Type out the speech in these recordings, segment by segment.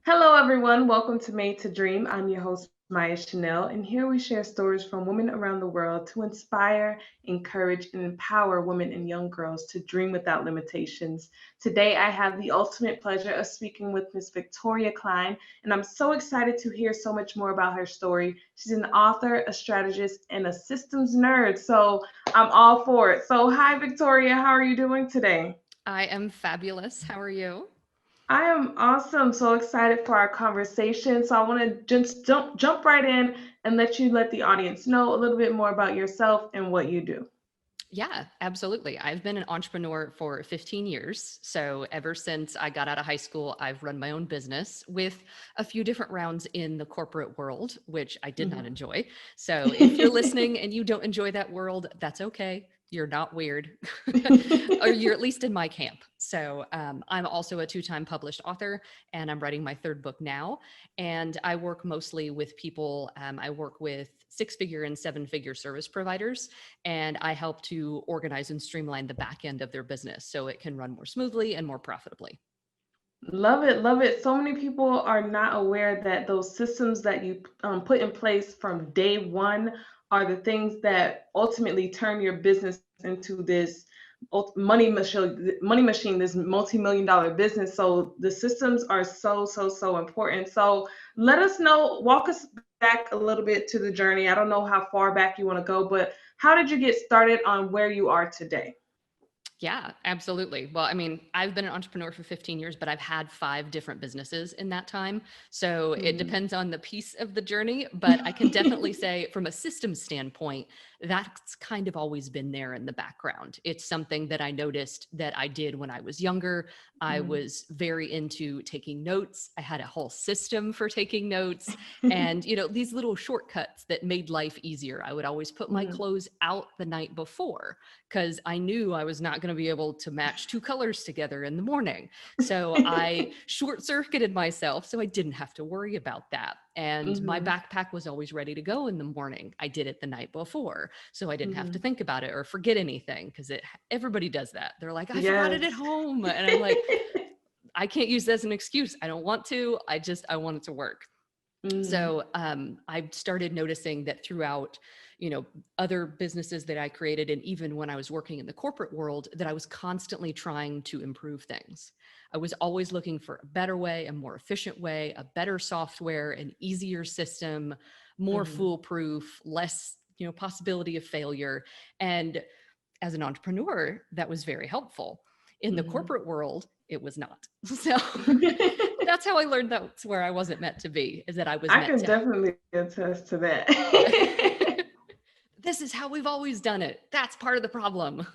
Hello, everyone. Welcome to Made to Dream. I'm your host, Maya Chanel, and here we share stories from women around the world to inspire, encourage, and empower women and young girls to dream without limitations. Today, I have the ultimate pleasure of speaking with Miss Victoria Klein, and I'm so excited to hear so much more about her story. She's an author, a strategist, and a systems nerd, so I'm all for it. So, hi, Victoria. How are you doing today? I am fabulous. How are you? I am awesome. So excited for our conversation. So I want to just jump right in and let the audience know a little bit more about yourself and what you do. Yeah, absolutely. I've been an entrepreneur for 15 years. So, ever since I got out of high school, I've run my own business with a few different rounds in the corporate world, which I did not Mhm. enjoy. So, if you're listening and you don't enjoy that world, that's okay. You're not weird, or you're at least in my camp. So, I'm also a two-time published author, and I'm writing my third book now. And I work mostly with people, I work with six-figure and seven-figure service providers, and I help to organize and streamline the back end of their business so it can run more smoothly and more profitably. Love it, love it. So many people are not aware that those systems that you put in place from day one are the things that ultimately turn your business into this money machine, this multi-million dollar business. So the systems are so important. So let us know, walk us back a little bit to the journey. I don't know how far back you want to go, but how did you get started on where you are today? Yeah, absolutely. Well, I mean, I've been an entrepreneur for 15 years, but I've had five different businesses in that time. So it Mhm. depends on the piece of the journey. But I can definitely say, from a systems standpoint, that's kind of always been there in the background. It's something that I noticed that I did when I was younger. I Mhm. was very into taking notes. I had a whole system for taking notes and, these little shortcuts that made life easier. I would always put my Mhm. clothes out the night before because I knew I was not going to be able to match two colors together in the morning. So I short circuited myself so I didn't have to worry about that. And my Mhm. backpack was always ready to go in the morning. I did it the night before. So I didn't have to Mhm. think about it or forget anything because everybody does that. They're like, I forgot it at Yes. home. And I'm like, I can't use that as an excuse. I don't want to. I want it to work. Mhm. So I started noticing that throughout, other businesses that I created, and even when I was working in the corporate world, that I was constantly trying to improve things. I was always looking for a better way, a more efficient way, a better software, an easier system, more Mhm. foolproof, less, possibility of failure. And as an entrepreneur, that was very helpful. In the Mhm. corporate world, it was not. So that's how I learned that's where I wasn't meant to be, is that I was I meant can to. definitely attest to that. This is how we've always done it. That's part of the problem.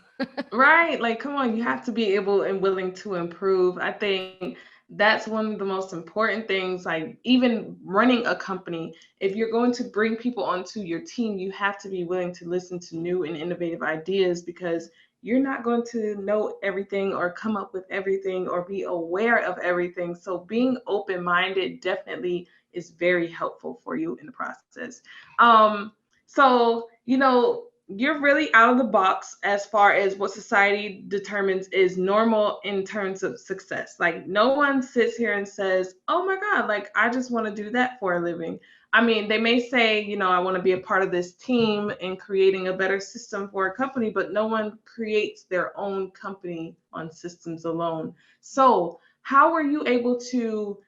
Right, like, come on, you have to be able and willing to improve. I think that's one of the most important things, like even running a company. If you're going to bring people onto your team, you have to be willing to listen to new and innovative ideas because you're not going to know everything or come up with everything or be aware of everything. So being open-minded definitely is very helpful for you in the process. So, you're really out of the box as far as what society determines is normal in terms of success. Like, no one sits here and says, oh my God, like, I just want to do that for a living. I mean, they may say, I want to be a part of this team in creating a better system for a company, but no one creates their own company on systems alone. So, how were you able to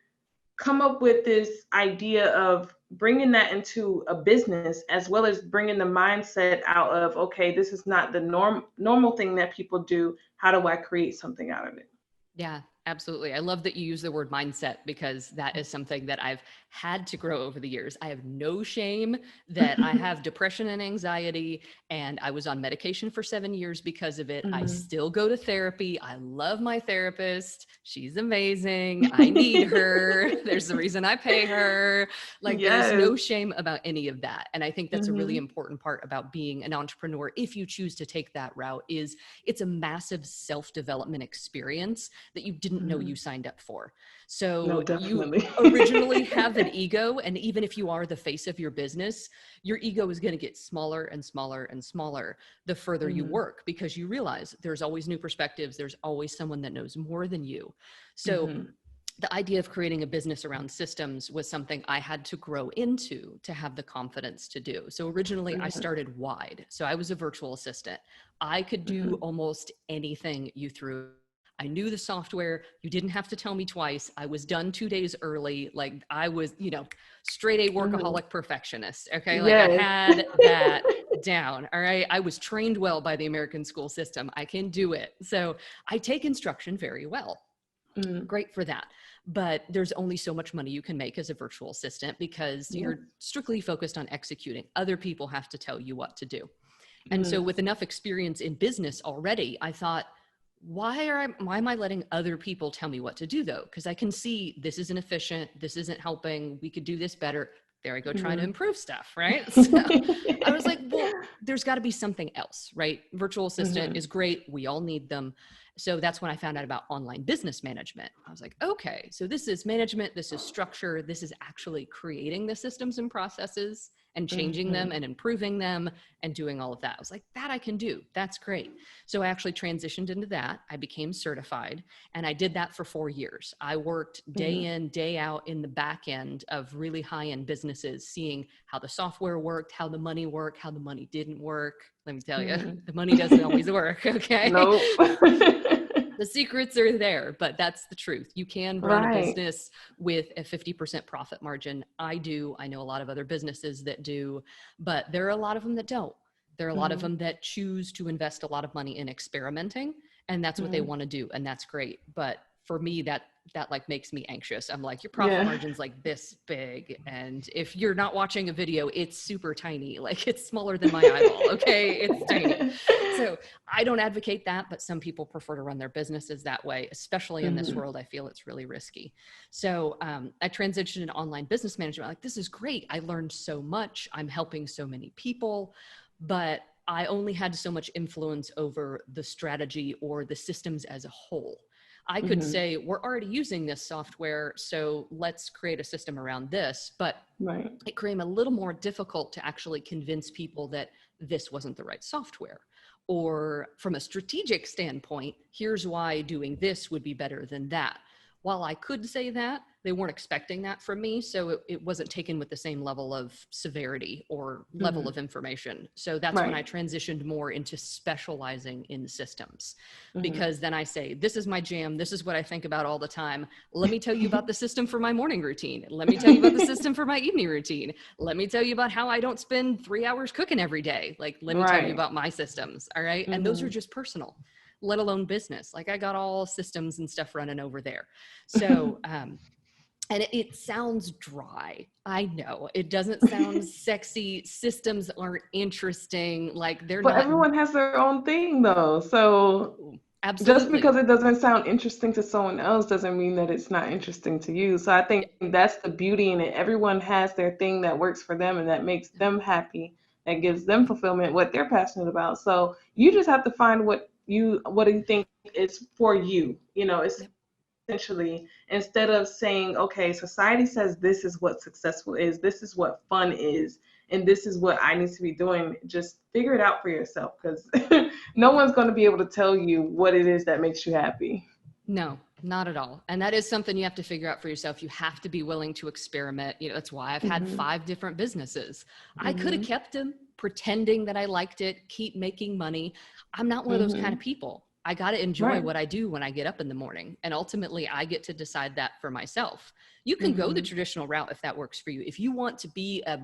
come up with this idea of bringing that into a business as well as bringing the mindset out of, okay, this is not the normal thing that people do. How do I create something out of it? Yeah, absolutely. I love that you use the word mindset because that is something that I've had to grow over the years. I have no shame that I have depression and anxiety, and I was on medication for 7 years because of it. I Mhm. still go to therapy. I love my therapist. She's amazing. I need her. There's a reason I pay her. Like, there's no Yes. shame about any of that. And I think that's a really Mhm. important part about being an entrepreneur. If you choose to take that route, is it's a massive self-development experience that you didn't know you Mhm. signed up for. No, So you definitely. originally have an ego, and even if you are the face of your business, your ego is going to get smaller and smaller and smaller the further you Mhm. work, because you realize there's always new perspectives, there's always someone that knows more than you. So Mhm. the idea of creating a business around systems was something I had to grow into to have the confidence to do. So originally I started wide. So I was a virtual assistant. I could do almost anything you threw. I knew the software. You didn't have to tell me twice. I was done 2 days early. Like I was, straight A workaholic perfectionist. Okay. Like I Yes. had that down. All right. I was trained well by the American school system. I can do it. So I take instruction very well. Great for that. But there's only so much money you can make as a virtual assistant because you're strictly focused on executing. Other people have to tell you what to do. And so with enough experience in business already, I thought, why am I letting other people tell me what to do though? Because I can see this isn't efficient. This isn't helping. We could do this better. There I go trying to improve stuff, right? So I was like, well, there's got to be something else, right? Virtual assistant is great. We all need them. So that's when I found out about online business management. I was like, okay, so this is management, this is structure, this is actually creating the systems and processes and changing them and improving them and doing all of that. I was like, that I can do. That's great. So I actually transitioned into that. I became certified and I did that for 4 years. I worked day in, day out in the back end of really high-end businesses, seeing how the software worked, how the money worked, how the money didn't work. Let me tell you, the money doesn't always work, okay? Nope. The secrets are there, but that's the truth. You can run a business with a 50% profit margin. I do. I know a lot of other businesses that do, but there are a lot of them that don't. There are a lot of them that choose to invest a lot of money in experimenting, and that's what they want to do, and that's great. But for me, that like makes me anxious. I'm like, your profit margin's like this big, and if you're not watching a video, it's super tiny. Like it's smaller than my eyeball. Okay, it's tiny. So I don't advocate that, but some people prefer to run their businesses that way, especially in this world. I feel it's really risky. So I transitioned into online business management. Like, this is great. I learned so much. I'm helping so many people, but I only had so much influence over the strategy or the systems as a whole. I could say, we're already using this software, so let's create a system around this, but it became a little more difficult to actually convince people that this wasn't the right software. Or from a strategic standpoint, here's why doing this would be better than that. While I could say that, they weren't expecting that from me. So it wasn't taken with the same level of severity or level of information. So that's when I transitioned more into specializing in systems, because then I say, this is my jam. This is what I think about all the time. Let me tell you about the system for my morning routine. Let me tell you about the system for my evening routine. Let me tell you about how I don't spend 3 hours cooking every day. Like, let me tell you about my systems. All right. And those are just personal, let alone business. Like, I got all systems and stuff running over there. So, and it sounds dry. I know it doesn't sound sexy. Systems aren't interesting. Like, they're But not. everyone has their own thing though. So Absolutely. just because it doesn't sound interesting to someone else doesn't mean that it's not interesting to you. So I think that's the beauty in it. Everyone has their thing that works for them and that makes them happy, that gives them fulfillment, what they're passionate about. So you just have to find what you think is for you. It's essentially, instead of saying, okay, society says this is what successful is, this is what fun is, and this is what I need to be doing, just figure it out for yourself, because no one's going to be able to tell you what it is that makes you happy. No, not at all. And that is something you have to figure out for yourself. You have to be willing to experiment. That's why I've had 5 different businesses. I could have kept them pretending that I liked it, keep making money. I'm not one of those kind of people. I got to enjoy what I do when I get up in the morning. And ultimately, I get to decide that for myself. You can go the traditional route if that works for you. If you want to be a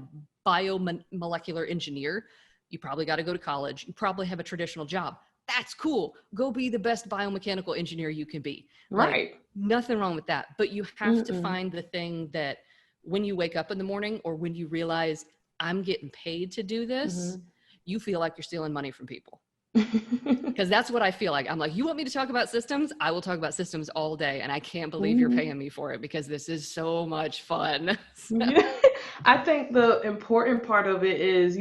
biomolecular engineer, you probably got to go to college. You probably have a traditional job. That's cool. Go be the best biomechanical engineer you can be. Like, nothing wrong with that. But you have to find the thing that when you wake up in the morning, or when you realize I'm getting paid to do this, you feel like you're stealing money from people. Because that's what I feel like. I'm like, you want me to talk about systems? I will talk about systems all day. And I can't believe you're paying me for it, because this is so much fun. Yeah. I think the important part of it is,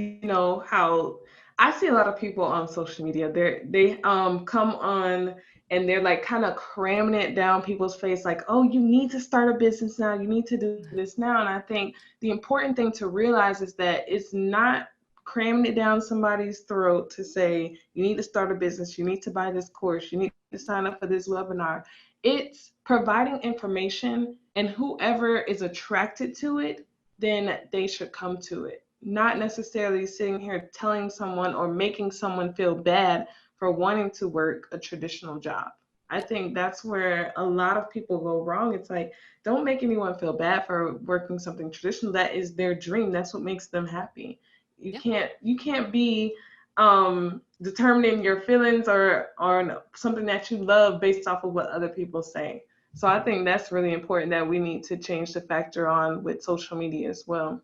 how I see a lot of people on social media. They come on and they're like kind of cramming it down people's face, like, oh, you need to start a business now. You need to do this now. And I think the important thing to realize is that it's not cramming it down somebody's throat to say, you need to start a business. You need to buy this course. You need to sign up for this webinar. it's providing information, and whoever is attracted to it, then they should come to it. Not necessarily sitting here telling someone or making someone feel bad for wanting to work a traditional job. I think that's where a lot of people go wrong. It's like, don't make anyone feel bad for working something traditional. That is their dream. That's what makes them happy. Yeah. You can't be determining your feelings or something that you love based off of what other people say. So I think that's really important that we need to change the factor on with social media as well.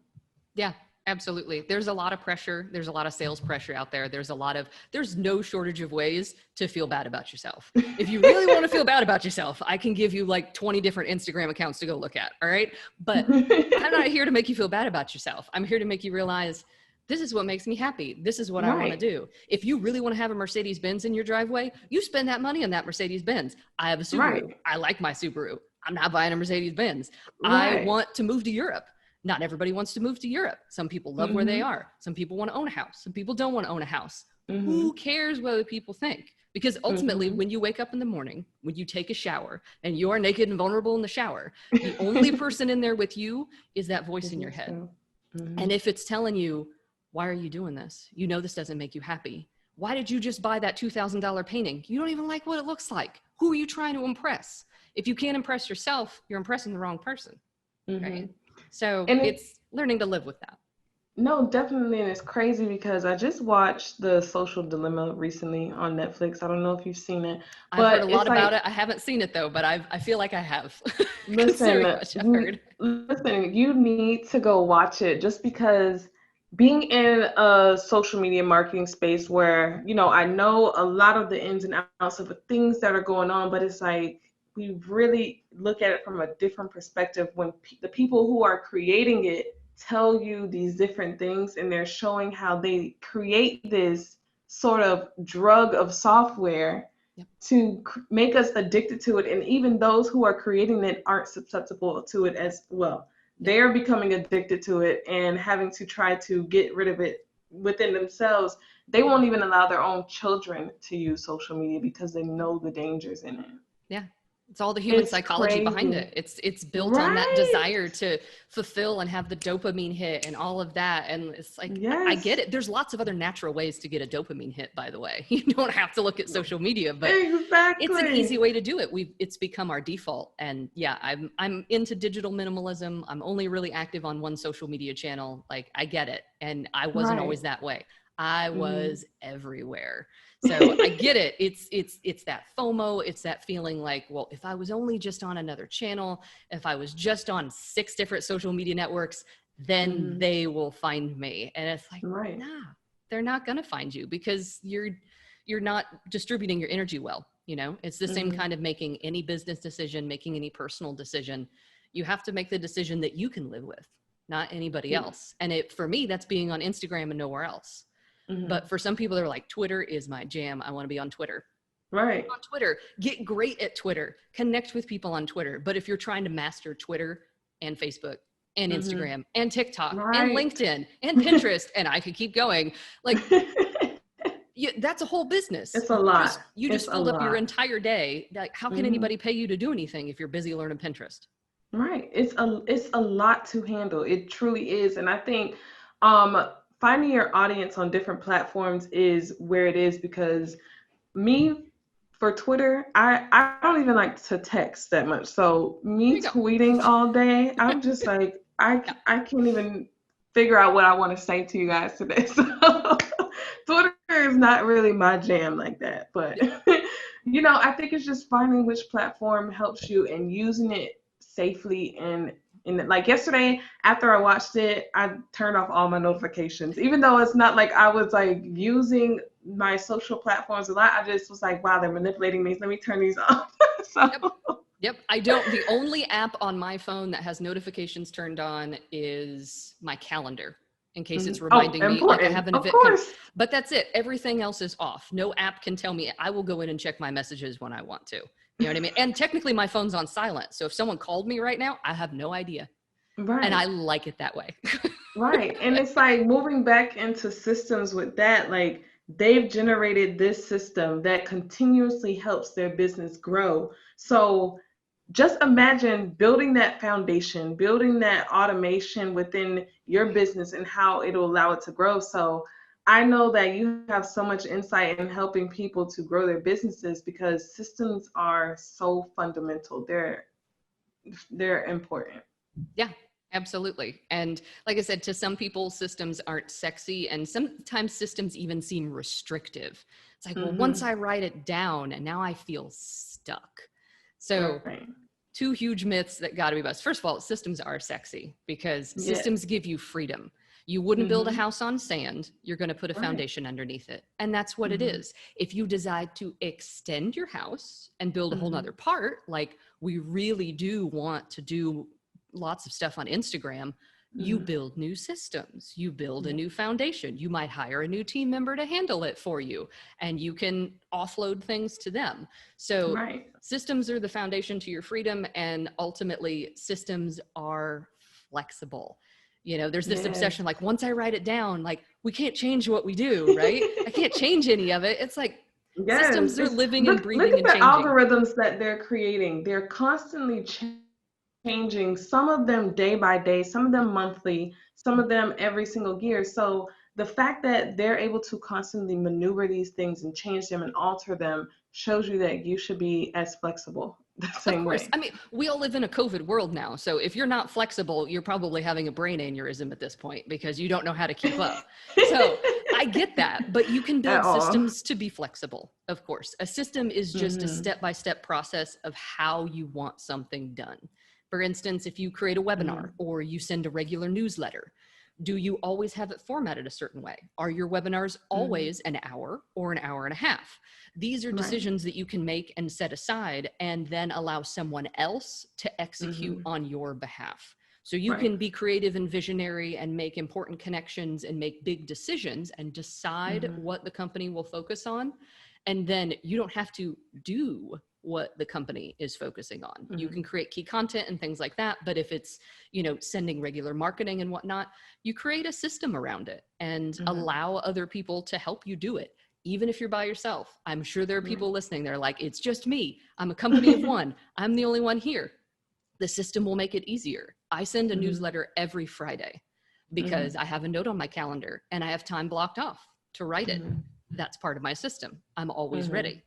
Yeah, absolutely. There's a lot of pressure. There's a lot of sales pressure out there. There's no shortage of ways to feel bad about yourself. If you really want to feel bad about yourself, I can give you like 20 different Instagram accounts to go look at. All right. But I'm not here to make you feel bad about yourself. I'm here to make you realize this is what makes me happy. This is what I want to do. If you really want to have a Mercedes Benz in your driveway, you spend that money on that Mercedes Benz. I have a Subaru. Right. I like my Subaru. I'm not buying a Mercedes Benz. Right. I want to move to Europe. Not everybody wants to move to Europe. Some people love where they are. Some people want to own a house. Some people don't want to own a house. Who cares what other people think? Because ultimately, when you wake up in the morning, when you take a shower and you are naked and vulnerable in the shower, the only person in there with you is that voice in your head. And if it's telling you, why are you doing this? You know this doesn't make you happy. Why did you just buy that $2,000 painting? You don't even like what it looks like. Who are you trying to impress? If you can't impress yourself, you're impressing the wrong person, right? So it's learning to live with that. No, definitely. And it's crazy because I just watched The Social Dilemma recently on Netflix. I don't know if you've seen it. I've heard a lot about it. I haven't seen it though, but I feel like I have. Listen, you need to go watch it just because being in a social media marketing space where, I know a lot of the ins and outs of the things that are going on, but it's like we really look at it from a different perspective when the people who are creating it tell you these different things, and they're showing how they create this sort of drug of software to make us addicted to it. And even those who are creating it aren't susceptible to it as well. They're becoming addicted to it and having to try to get rid of it within themselves. They won't even allow their own children to use social media because they know the dangers in it. Yeah. It's all the human psychology behind it. It's built on that desire to fulfill and have the dopamine hit and all of that. And it's like, I get it. There's lots of other natural ways to get a dopamine hit, by the way. You don't have to look at social media, but it's an easy way to do it. It's become our default. And yeah, I'm into digital minimalism. I'm only really active on one social media channel. Like, I get it. And I wasn't always that way. I was everywhere. So I get it. It's that FOMO. It's that feeling like, well, if I was only just on another channel, if I was just on 6 different social media networks, then they will find me. And it's like, nah, they're not going to find you because you're not distributing your energy well. It's the same kind of making any business decision, making any personal decision. You have to make the decision that you can live with, not anybody else. And for me, that's being on Instagram and nowhere else. But for some people, they're like, Twitter is my jam. I want to be on Twitter. Right. On Twitter, get great at Twitter, connect with people on Twitter. But if you're trying to master Twitter and Facebook and Instagram and TikTok and LinkedIn and Pinterest, and I could keep going, like, that's a whole business. It's a lot. You just filled up your entire day. Like, how can anybody pay you to do anything if you're busy learning Pinterest? Right. It's a lot to handle. It truly is. And I think, finding your audience on different platforms is where it is, because for Twitter, I don't even like to text that much. So me tweeting all day, I'm just like, I can't even figure out what I want to say to you guys today. So Twitter is not really my jam like that. But, I think it's just finding which platform helps you and using it safely. And like yesterday, after I watched it, I turned off all my notifications, even though it's not like I was like using my social platforms a lot. I just was like, wow, they're manipulating me. Let me turn these off. Yep. The only app on my phone that has notifications turned on is my calendar, in case it's reminding me like I have an event. But that's it. Everything else is off. No app can tell me. I will go in and check my messages when I want to. You know what I mean? And technically my phone's on silent. So if someone called me right now, I have no idea. Right. And I like it that way. Right. And it's like moving back into systems with that, like they've generated this system that continuously helps their business grow. So just imagine building that foundation, building that automation within your business and how it'll allow it to grow. So I know that you have so much insight in helping people to grow their businesses because systems are so fundamental. They're important. Yeah, absolutely. And like I said, to some people, systems aren't sexy, and sometimes systems even seem restrictive. It's like, well, once I write it down and now I feel stuck. So Right. two huge myths that got to be busted. First of all, systems are sexy because systems give you freedom. You wouldn't build a house on sand. You're going to put a foundation underneath it. And that's what it is. If you decide to extend your house and build a whole nother part, like we really do want to do lots of stuff on Instagram, you build new systems, you build a new foundation. You might hire a new team member to handle it for you, and you can offload things to them. So systems are the foundation to your freedom, and ultimately systems are flexible. You know, there's this obsession, like once I write it down, like we can't change what we do, right? I can't change any of it. It's like systems are living and breathing and changing. Look at the algorithms that they're creating. They're constantly changing, some of them day by day, some of them monthly, some of them every single year. So the fact that they're able to constantly maneuver these things and change them and alter them shows you that you should be as flexible the same way. I mean, we all live in a COVID world now. So if you're not flexible, you're probably having a brain aneurysm at this point because you don't know how to keep up. So I get that, but you can build systems to be flexible, of course. A system is just a step-by-step process of how you want something done. For instance, if you create a webinar or you send a regular newsletter, do you always have it formatted a certain way? Are your webinars always an hour or an hour and a half? These are decisions that you can make and set aside and then allow someone else to execute on your behalf. So you can be creative and visionary and make important connections and make big decisions and decide what the company will focus on. And then you don't have to do what the company is focusing on. You can create key content and things like that. But if it's, you know, sending regular marketing and whatnot, you create a system around it and allow other people to help you do it. Even if you're by yourself, I'm sure there are people listening. They're like, it's just me. I'm a company of one. I'm the only one here. The system will make it easier. I send a newsletter every Friday because I have a note on my calendar and I have time blocked off to write it. That's part of my system. I'm always ready.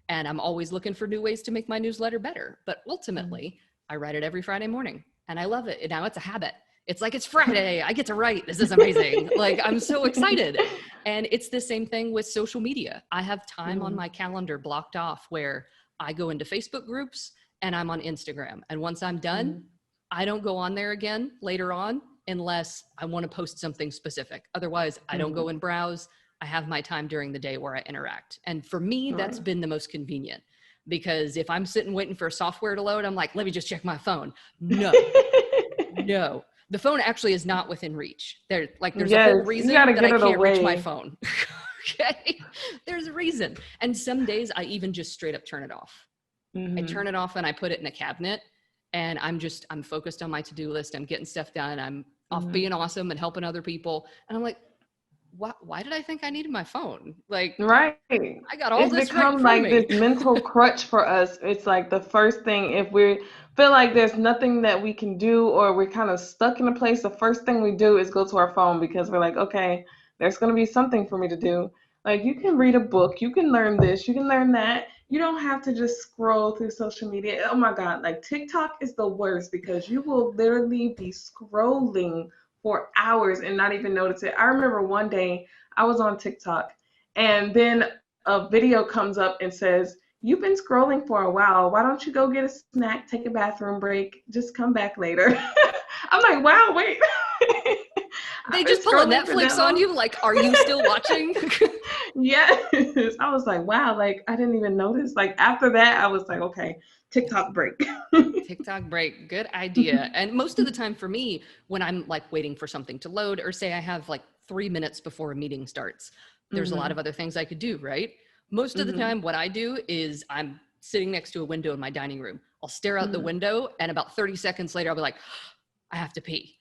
And I'm always looking for new ways to make my newsletter better. But ultimately, I write it every Friday morning and I love it. And now it's a habit. It's like, it's Friday. I get to write. This is amazing. Like, I'm so excited. And it's the same thing with social media. I have time on my calendar blocked off where I go into Facebook groups and I'm on Instagram. And once I'm done, I don't go on there again later on unless I want to post something specific. Otherwise, I don't go and browse. I have my time during the day where I interact. And for me, that's been the most convenient, because if I'm sitting waiting for software to load, I'm like, let me just check my phone. No, no. The phone actually is not within reach. There's a whole reason that I can't reach my phone. Okay. There's a reason. And some days I even just straight up turn it off. I turn it off and I put it in a cabinet and I'm focused on my to-do list. I'm getting stuff done. I'm off being awesome and helping other people. And I'm like, why did I think I needed my phone? Like, I got all this right in front of me. It's become like this mental crutch for us. It's like the first thing, if we feel like there's nothing that we can do or we're kind of stuck in a place, the first thing we do is go to our phone because we're like, okay, there's going to be something for me to do. Like, you can read a book, you can learn this, you can learn that. You don't have to just scroll through social media. Oh my God, like TikTok is the worst because you will literally be scrolling for hours and not even notice it. I remember one day I was on TikTok and then a video comes up and says, you've been scrolling for a while. Why don't you go get a snack, take a bathroom break, just come back later. I'm like, wow, wait. They just pull a Netflix on you? Like, are you still watching? Yes. I was like, wow, like I didn't even notice. Like after that, I was like, okay, TikTok break. TikTok break. Good idea. And most of the time for me, when I'm like waiting for something to load, or say I have like 3 minutes before a meeting starts, there's a lot of other things I could do, right? Most of the time, what I do is I'm sitting next to a window in my dining room. I'll stare out the window and about 30 seconds later, I'll be like, I have to pee.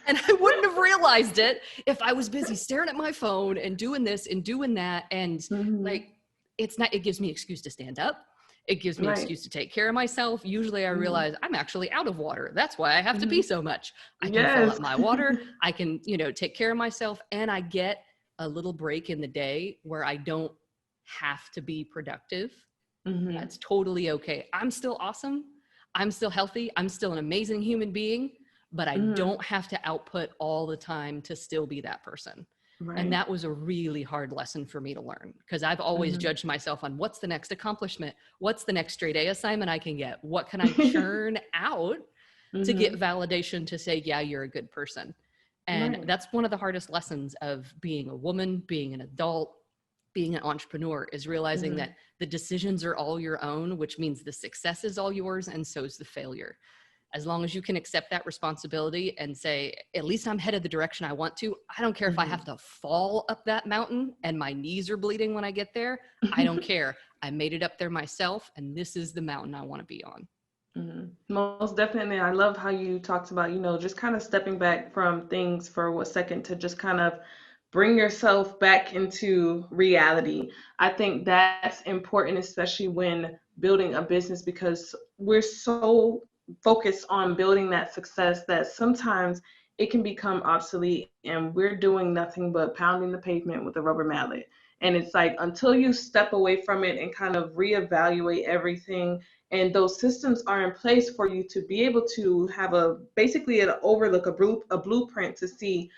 And I wouldn't have realized it if I was busy staring at my phone and doing this and doing that. And like, it gives me an excuse to stand up. It gives me an excuse to take care of myself. Usually I realize I'm actually out of water. That's why I have to pee so much. I can fill up my water. I can, take care of myself, and I get a little break in the day where I don't have to be productive. That's totally okay. I'm still awesome. I'm still healthy. I'm still an amazing human being, but I don't have to output all the time to still be that person. Right. And that was a really hard lesson for me to learn, because I've always judged myself on what's the next accomplishment, what's the next straight A assignment I can get, what can I churn out to get validation to say, yeah, you're a good person. And that's one of the hardest lessons of being a woman, being an adult, being an entrepreneur, is realizing that the decisions are all your own, which means the success is all yours, and so is the failure. As long as you can accept that responsibility and say, at least I'm headed the direction I want to. I don't care if I have to fall up that mountain and my knees are bleeding when I get there. I don't care. I made it up there myself, and this is the mountain I want to be on. Most definitely. I love how you talked about, just kind of stepping back from things for a second to just kind of bring yourself back into reality. I think that's important, especially when building a business, because we're so focused on building that success that sometimes it can become obsolete, and we're doing nothing but pounding the pavement with a rubber mallet. And it's like, until you step away from it and kind of reevaluate everything, and those systems are in place for you to be able to have basically an overlook, a blueprint to see,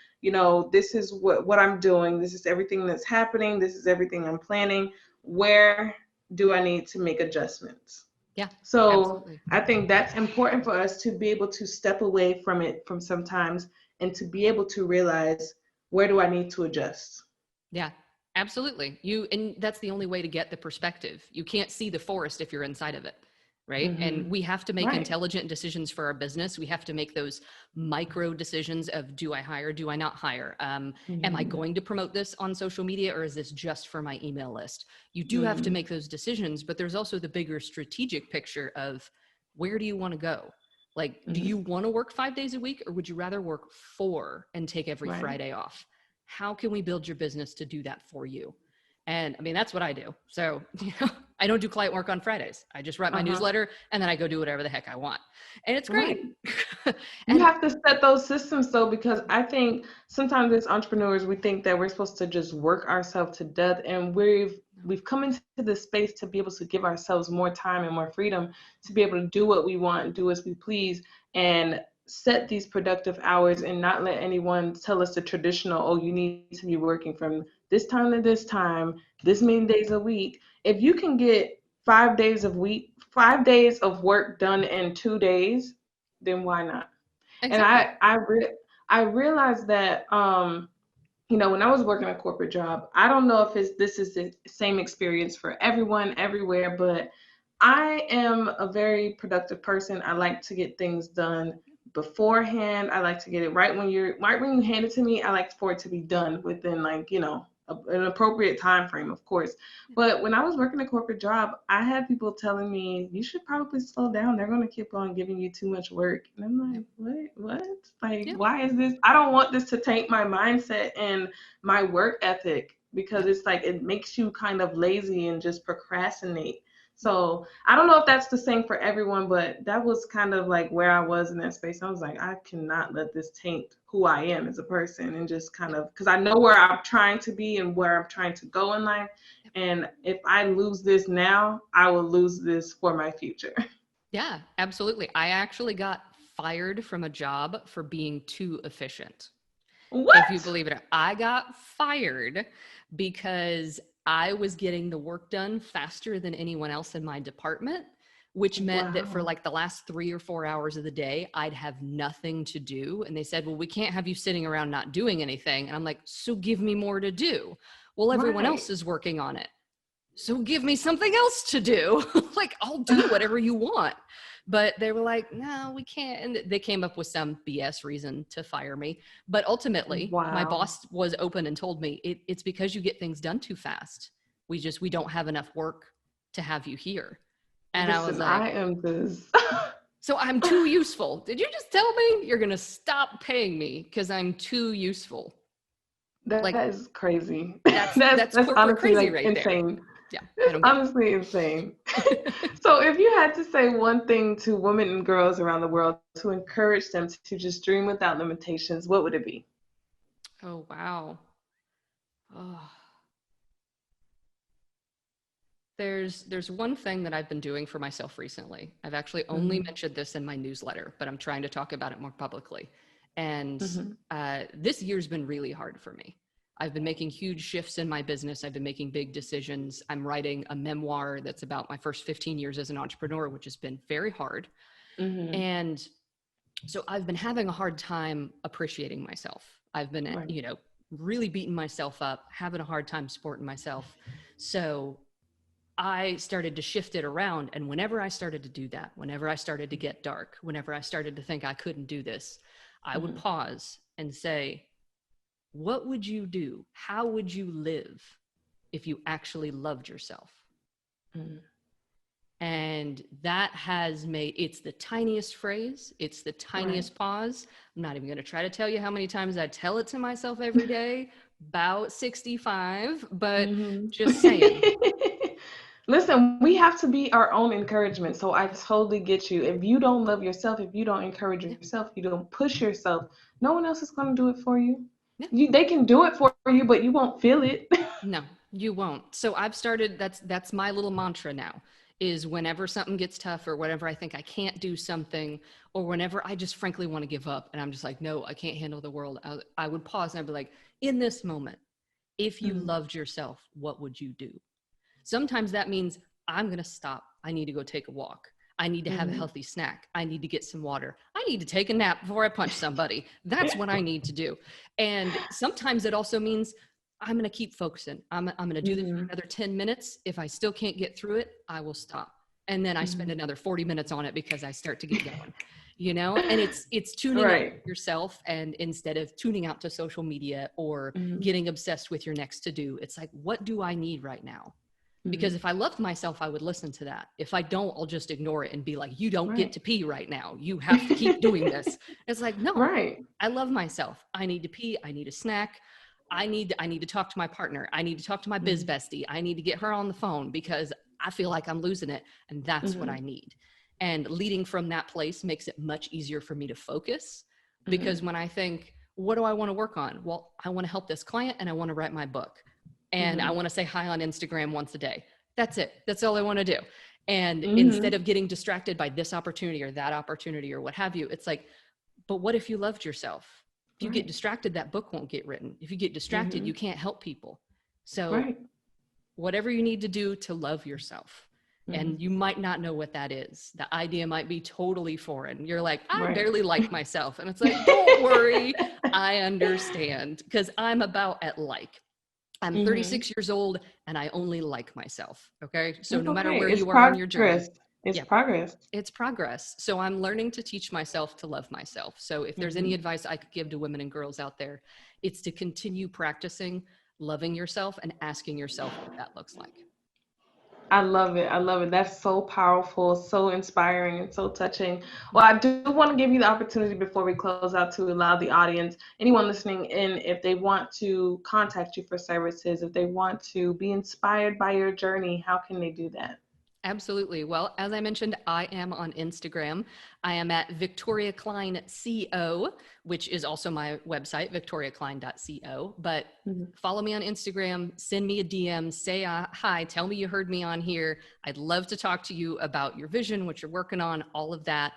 this is what I'm doing. This is everything that's happening. This is everything I'm planning. Where do I need to make adjustments? Yeah. So absolutely. I think that's important for us to be able to step away from it from sometimes, and to be able to realize, where do I need to adjust? Yeah, absolutely. And that's the only way to get the perspective. You can't see the forest if you're inside of it. Right. And we have to make intelligent decisions for our business. We have to make those micro decisions of, do I hire? Do I not hire? Am I going to promote this on social media, or is this just for my email list? You do have to make those decisions, but there's also the bigger strategic picture of, where do you want to go? Like, do you want to work 5 days a week, or would you rather work 4 and take every Friday off? How can we build your business to do that for you? And I mean, that's what I do. So, I don't do client work on Fridays. I just write my newsletter, and then I go do whatever the heck I want. And it's great. And you have to set those systems though, because I think sometimes as entrepreneurs, we think that we're supposed to just work ourselves to death. And we've come into this space to be able to give ourselves more time and more freedom to be able to do what we want, do as we please, and set these productive hours, and not let anyone tell us the traditional, oh, you need to be working from this time to this time, this many days a week. If you can get 5 days of work done in 2 days, then why not? Exactly. And I realized that when I was working a corporate job, I don't know if this is the same experience for everyone everywhere, but I am a very productive person. I like to get things done beforehand. I like to get it right when you hand it to me. I like for it to be done within an appropriate time frame, of course. But when I was working a corporate job, I had people telling me, you should probably slow down. They're going to keep on giving you too much work. And I'm like, what? Like, why is this? I don't want this to taint my mindset and my work ethic, because it's like, it makes you kind of lazy and just procrastinate. So I don't know if that's the same for everyone, but that was kind of like where I was in that space. I was like, I cannot let this taint who I am as a person, and just kind of, because I know where I'm trying to be and where I'm trying to go in life. And if I lose this now, I will lose this for my future. Yeah, absolutely. I actually got fired from a job for being too efficient. What? If you believe it, I got fired because I was getting the work done faster than anyone else in my department, which meant that for like the last 3 or 4 hours of the day, I'd have nothing to do. And they said, well, we can't have you sitting around not doing anything. And I'm like, so give me more to do. Well, everyone else is working on it, so give me something else to do. Like, I'll do whatever you want. But they were like, no, we can't. And they came up with some BS reason to fire me. But ultimately, my boss was open and told me, it's because you get things done too fast. We don't have enough work to have you here. And I was like, I am this. So I'm too useful. Did you just tell me you're going to stop paying me because I'm too useful? That Like, is crazy. that's That's corporate honestly crazy like right there. insane. Yeah, I It's don't get honestly insane. it. So if you had to say one thing to women and girls around the world to encourage them to just dream without limitations, what would it be? Oh, wow. Oh. There's one thing that I've been doing for myself recently. I've actually only Mm-hmm. mentioned this in my newsletter, but I'm trying to talk about it more publicly. And Mm-hmm. this year's been really hard for me. I've been making huge shifts in my business. I've been making big decisions. I'm writing a memoir that's about my first 15 years as an entrepreneur, which has been very hard. Mm-hmm. And so I've been having a hard time appreciating myself. I've been, Right. really beating myself up, having a hard time supporting myself. So I started to shift it around. And whenever I started to do that, whenever I started to get dark, whenever I started to think I couldn't do this, I would Mm-hmm. pause and say, what would you do? How would you live if you actually loved yourself? Mm-hmm. And that has made, it's the tiniest phrase, it's the Right. tiniest pause. I'm not even going to try to tell you how many times I tell it to myself every day, about 65, but just saying. Mm-hmm. Listen, we have to be our own encouragement. So I totally get you. If you don't love yourself, if you don't encourage Yeah, yourself, you don't push yourself, no one else is going to do it for you. yeah. They can do it for you, but you won't feel it. No, you won't. So I've started, that's my little mantra now, is whenever something gets tough or whenever I think I can't do something or whenever I just frankly want to give up and I'm just like, no, I can't handle the world. I would pause and I'd be like, in this moment, if you Mhm. loved yourself, what would you do? Sometimes that means I'm going to stop. I need to go take a walk. I need to have a Mhm. healthy snack. I need to get some water. I need to take a nap before I punch somebody. That's what I need to do. And sometimes it also means I'm going to keep focusing. I'm going to do this for Mhm. another 10 minutes. If I still can't get through it, I will stop. And then I spend Mhm. another 40 minutes on it because I start to get going, and it's tuning in Right. yourself. And instead of tuning out to social media or Mhm. getting obsessed with your next to do, it's like, what do I need right now? Because Mhm. if I loved myself, I would listen to that. If I don't, I'll just ignore it and be like, you don't get Right. to pee right now. You have to keep doing this. It's like, no, Right. I love myself. I need to pee. I need a snack. I need to talk to my partner. I need to talk to my biz Mhm. bestie. I need to get her on the phone because I feel like I'm losing it. And that's what I Mhm. need. And leading from that place makes it much easier for me to focus because Mhm. when I think, what do I want to work on? Well, I want to help this client and I want to write my book and I Mhm. want to say hi on Instagram once a day. That's it. That's all I want to do. And instead Mhm. of getting distracted by this opportunity or that opportunity or what have you, it's like, but what if you loved yourself? If you get Right. distracted, that book won't get written. If you get distracted, you Mhm. can't help people. So Right. whatever you need to do to love yourself. Mhm. And you might not know what that is. The idea might be totally foreign. You're like, I Right. barely like myself. And it's like, don't worry, I understand because I'm about at like. I'm Mhm. 36 years old and I only like myself. Okay. So That's no matter okay. where It's you are on your journey, progress. It's yeah, progress. it's progress. So I'm learning to teach myself to love myself. So if there's any Mhm. advice I could give to women and girls out there, it's to continue practicing loving yourself and asking yourself what that looks like. I love it. I love it. That's so powerful, so inspiring, and so touching. Well, I do want to give you the opportunity before we close out to allow the audience, anyone listening in, if they want to contact you for services, if they want to be inspired by your journey, how can they do that? Absolutely. Well, as I mentioned, I am on Instagram. I am at Victoria Klein CO, which is also my website, victoriaklein.co. But Mhm. follow me on Instagram, send me a DM, say hi, tell me you heard me on here. I'd love to talk to you about your vision, what you're working on, all of that.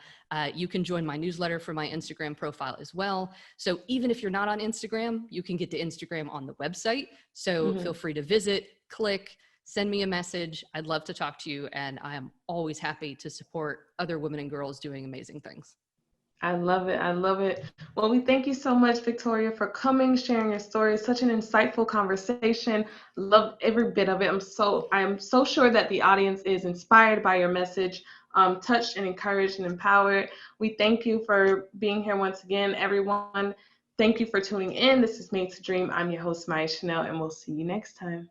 You can join my newsletter for my Instagram profile as well. So even if you're not on Instagram, you can get to Instagram on the website. So feel Mhm. free to visit, click, send me a message. I'd love to talk to you. And I am always happy to support other women and girls doing amazing things. I love it. I love it. Well, we thank you so much, Victoria, for coming, sharing your story. Such an insightful conversation. Loved every bit of it. I'm so sure that the audience is inspired by your message, touched and encouraged and empowered. We thank you for being here once again, everyone. Thank you for tuning in. This is Made to Dream. I'm your host, Maya Chanel, and we'll see you next time.